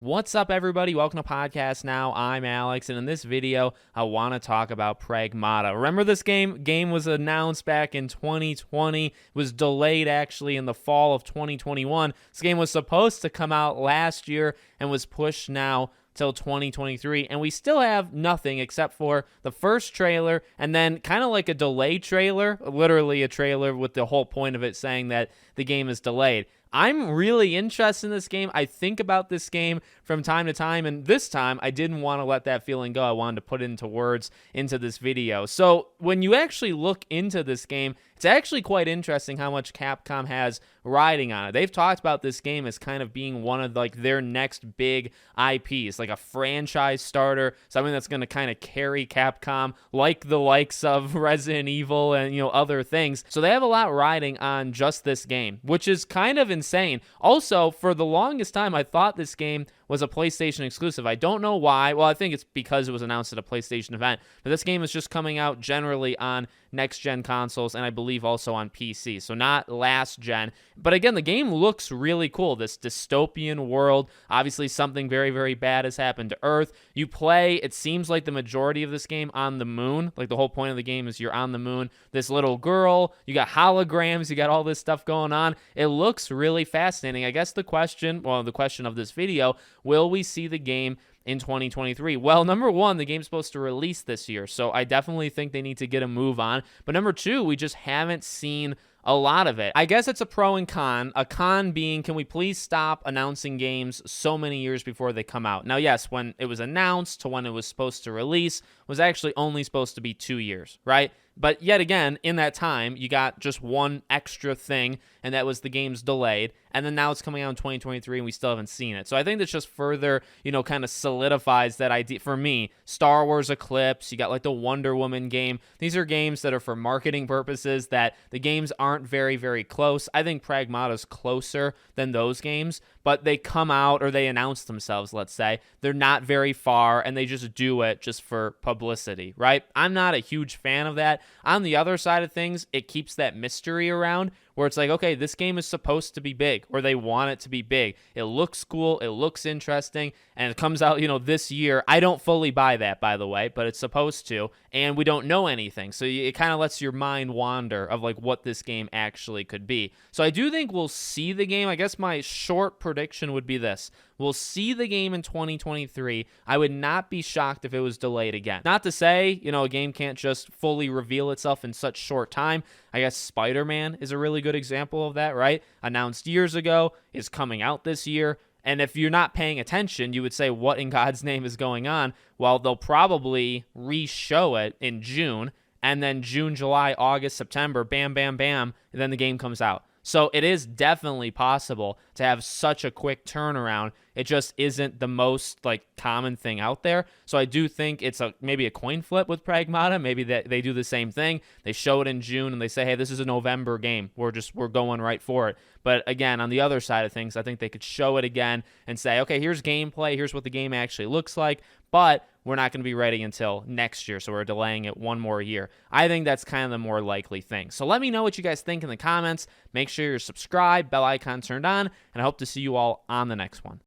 What's up, everybody? Welcome to Podcast Now. I'm Alex, and in this video, I want to talk about Pragmata. Remember this game? Game was announced back in 2020. It was delayed, actually, in the fall of 2021. This game was supposed to come out last year and was pushed now till 2023, and we still have nothing except for the first trailer and then kind of like a delayed trailer, literally a trailer with the whole point of it saying that the game is delayed. I'm really interested in this game. I think about this game from time to time, and this time I didn't want to let that feeling go. I wanted to put it into words into this video. So when you actually look into this game, it's actually quite interesting how much Capcom has riding on it. They've talked about this game as kind of being one of like their next big IPs, like a franchise starter, something that's going to kind of carry Capcom like the likes of Resident Evil and, other things. So they have a lot riding on just this game, which is kind of insane. Also, for the longest time, I thought this game was a PlayStation exclusive. I don't know why. Well, I think it's because it was announced at a PlayStation event, but this game is just coming out generally on next-gen consoles and I believe also on PC, so not last-gen. But again, the game looks really cool. This dystopian world, obviously something very, very bad has happened to Earth. You play, it seems like the majority of this game on the moon. Like the whole point of the game is you're on the moon. This little girl, you got holograms, you got all this stuff going on. It looks really fascinating. I guess the question of this video, will we see the game in 2023? Well, number one, the game's supposed to release this year, so I definitely think they need to get a move on. But number two, we just haven't seen a lot of it. I guess it's a pro and con. A con being, can we please stop announcing games so many years before they come out? Now, yes, when it was announced to when it was supposed to release was actually only supposed to be 2 years, right? But yet again, in that time, you got just one extra thing, and that was the game's delayed. And then now it's coming out in 2023, and we still haven't seen it. So I think this just further, kind of solidifies that idea. For me, Star Wars Eclipse, you got like the Wonder Woman game. These are games that are for marketing purposes, that the games aren't very, very close. I think Pragmata's closer than those games, but they come out, or they announce themselves, let's say. They're not very far, and they just do it just for publicity, right? I'm not a huge fan of that. On the other side of things, it keeps that mystery around where it's like, okay, this game is supposed to be big, or they want it to be big. It looks cool, it looks interesting, and it comes out, this year. I don't fully buy that, by the way, but it's supposed to, and we don't know anything. So it kind of lets your mind wander of like what this game actually could be. So I do think we'll see the game. I guess my short prediction would be this. We'll see the game in 2023. I would not be shocked if it was delayed again. Not to say, a game can't just fully reveal itself in such short time. I guess Spider-Man is a really good example of that, right? Announced years ago, is coming out this year. And if you're not paying attention, you would say, what in God's name is going on? Well, they'll probably re-show it in June, and then June, July, August, September, bam, bam, bam, and then the game comes out. So it is definitely possible to have such a quick turnaround. It just isn't the most common thing out there. So I do think it's maybe a coin flip with Pragmata. Maybe they do the same thing. They show it in June and they say, hey, this is a November game. We're going right for it. But again, on the other side of things, I think they could show it again and say, okay, here's gameplay. Here's what the game actually looks like. But we're not going to be ready until next year, so we're delaying it one more year. I think that's kind of the more likely thing. So let me know what you guys think in the comments. Make sure you're subscribed, bell icon turned on, and I hope to see you all on the next one.